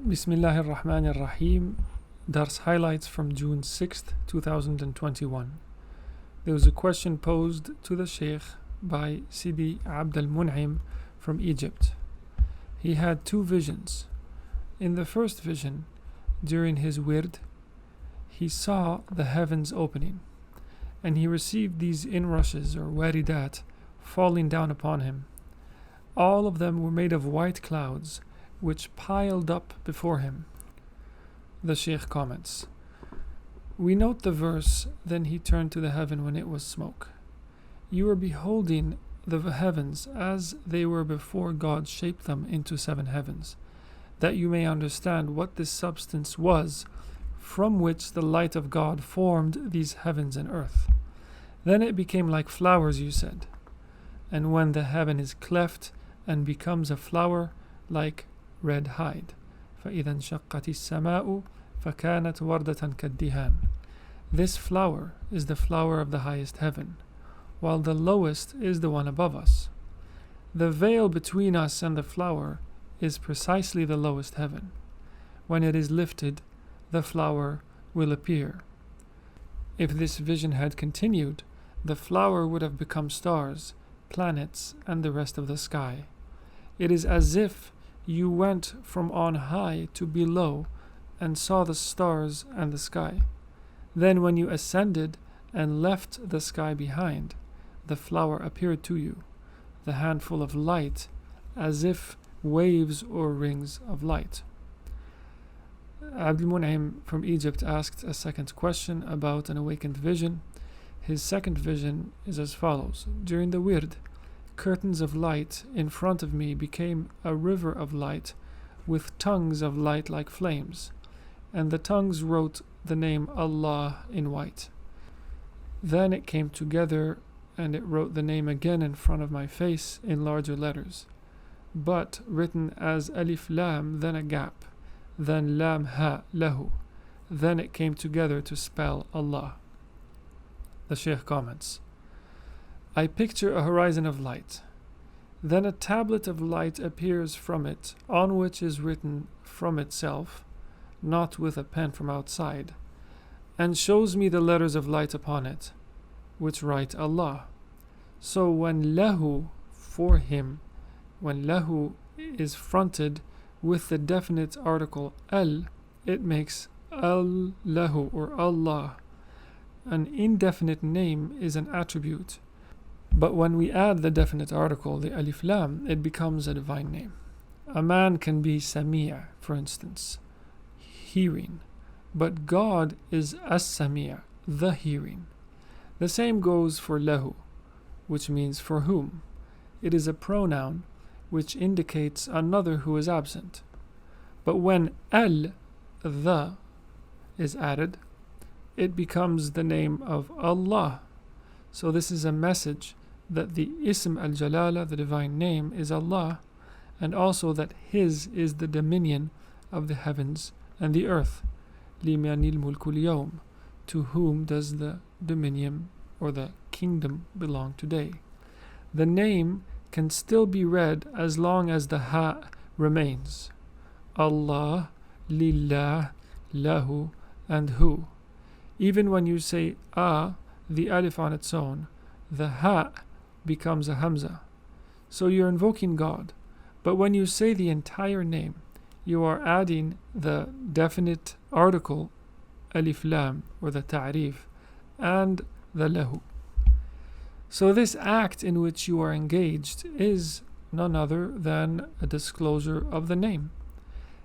Bismillah ar-Rahman ar-Rahim. Dars highlights from June 6th, 2021. There was a question posed to the Shaykh by Sidi Abd al-Mun'im from Egypt. He had two visions. In the first vision, during his wird, he saw the heavens opening, and he received these inrushes or waridat falling down upon him. All of them were made of white clouds, which piled up before him. The Shaykh comments, "We note the verse, then he turned to the heaven when it was smoke. You are beholding the heavens as they were before God shaped them into 7 heavens, that you may understand what this substance was, from which the light of God formed these heavens and earth. Then it became like flowers, you said. And when the heaven is cleft and becomes a flower, like red hide. فَإِذَا انشَقَّتِ السَّمَاءُ فَكَانَتْ وَرْدَةً كَالدِّهَانِ. This flower is the flower of the highest heaven, while the lowest is the one above us. The veil between us and the flower is precisely the lowest heaven. When it is lifted, the flower will appear. If this vision had continued, the flower would have become stars, planets, and the rest of the sky. It is as if you went from on high to below and saw the stars and the sky. Then when you ascended and left the sky behind, the flower appeared to you, the handful of light, as if waves or rings of light." Abdul Mun'im from Egypt asked a second question about an awakened vision. His second vision is as follows. During the wird, curtains of light in front of me became a river of light with tongues of light like flames, and the tongues wrote the name Allah in white. Then it came together and it wrote the name again in front of my face in larger letters, but written as alif lam, then a gap, then lam ha lahu. Then it came together to spell Allah. The Shaykh comments, "I picture a horizon of light. Then a tablet of light appears from it, on which is written from itself, not with a pen from outside, and shows me the letters of light upon it, which write Allah. So when lahu, for him, when lahu is fronted with the definite article al, it makes al-lahu or Allah. An indefinite name is an attribute, but when we add the definite article, the alif lam, it becomes a divine name. A man can be Sami', for instance, hearing, but God is as-Sami', the hearing. The same goes for lahu, which means for whom. It is a pronoun which indicates another who is absent. But when al, the, is added, it becomes the name of Allah. So this is a message that the Ism al-Jalala, the divine name, is Allah, and also that His is the dominion of the heavens and the earth. لِمَنِ الْمُلْكُ الْيَوْمِ. To whom does the dominion or the kingdom belong today? The name can still be read as long as the ha remains. Allah, lillah, lahu, and hu. Even when you say the alif on its own, the ha becomes a hamza. So you're invoking God. But when you say the entire name, you are adding the definite article alif lam or the ta'rif and the lahu. So this act in which you are engaged is none other than a disclosure of the name.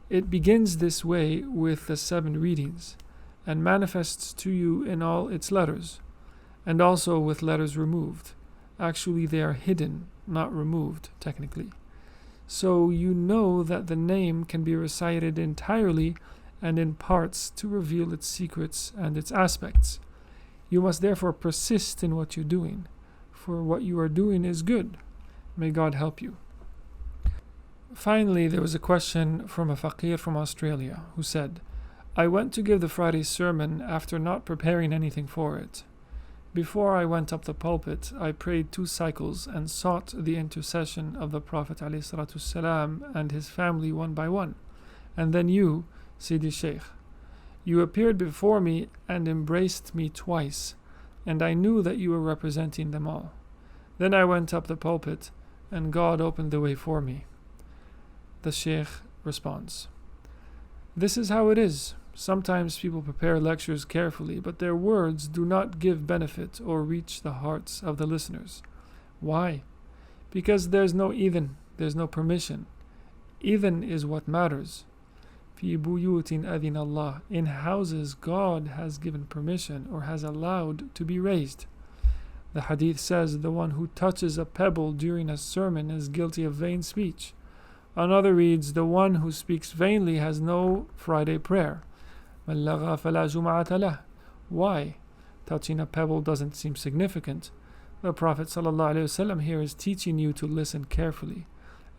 It begins this way with the 7 readings and manifests to you in all its letters, and also with letters removed. Actually, they are hidden, not removed, technically. So you know that the name can be recited entirely and in parts to reveal its secrets and its aspects. You must therefore persist in what you're doing, for what you are doing is good. May God help you." Finally, there was a question from a faqir from Australia who said, "I went to give the Friday sermon after not preparing anything for it. Before I went up the pulpit, I prayed 2 cycles and sought the intercession of the Prophet ﷺ and his family one by one, And then you, Sidi Shaykh, you appeared before me and embraced me twice, and I knew that you were representing them all. Then I went up the pulpit, and God opened the way for me. The Shaykh responds, this is how it is. Sometimes people prepare lectures carefully, but their words do not give benefit or reach the hearts of the listeners. Why? Because there's no idhn, there's no permission. Idhn is what matters. في بيوت أذن الله. In houses God has given permission or has allowed to be raised. The hadith says the one who touches a pebble during a sermon is guilty of vain speech. Another reads, the one who speaks vainly has no Friday prayer. مَنْ لَغَى فَلَا جُمْعَةَ لَهُ. Why? Touching a pebble doesn't seem significant. The Prophet ﷺ here is teaching you to listen carefully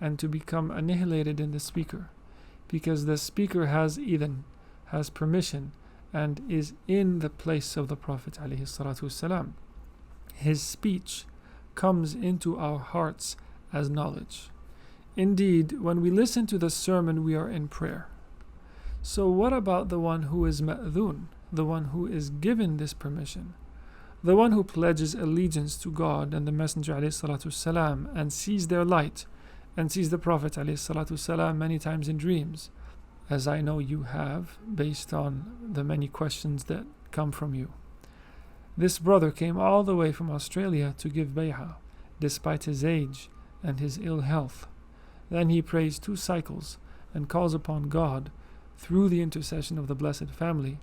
and to become annihilated in the speaker, because the speaker has idhn, has permission, and is in the place of the Prophet ﷺ. His speech comes into our hearts as knowledge. Indeed, when we listen to the sermon, we are in prayer. So what about the one who is ma'dhun, the one who is given this permission, the one who pledges allegiance to God and the Messenger ﷺ and sees their light and sees the Prophet ﷺ many times in dreams, as I know you have based on the many questions that come from you. This brother came all the way from Australia to give bay'ah, despite his age and his ill health. Then he prays 2 cycles and calls upon God through the intercession of the Blessed Family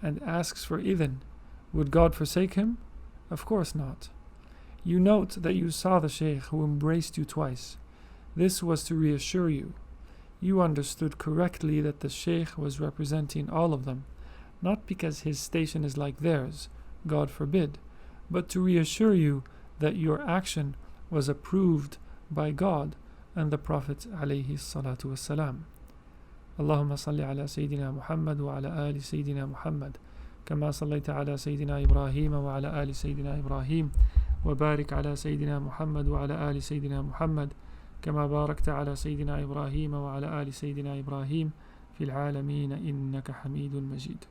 and asks for idhn. Would God forsake him? Of course not. You note that you saw the Shaykh who embraced you twice. This was to reassure you. You understood correctly that the Shaykh was representing all of them, not because his station is like theirs, God forbid, but to reassure you that your action was approved by God and the Prophet alayhi salatu wassalam. Allahumma salli ala Sayyidina Muhammad wa ala ali Sayyidina Muhammad كما صليت على سيدنا إبراهيم وعلى آل سيدنا إبراهيم وبارك على سيدنا محمد وعلى آل سيدنا محمد كما باركت على سيدنا إبراهيم وعلى آل سيدنا إبراهيم في العالمين إنك حميد مجيد.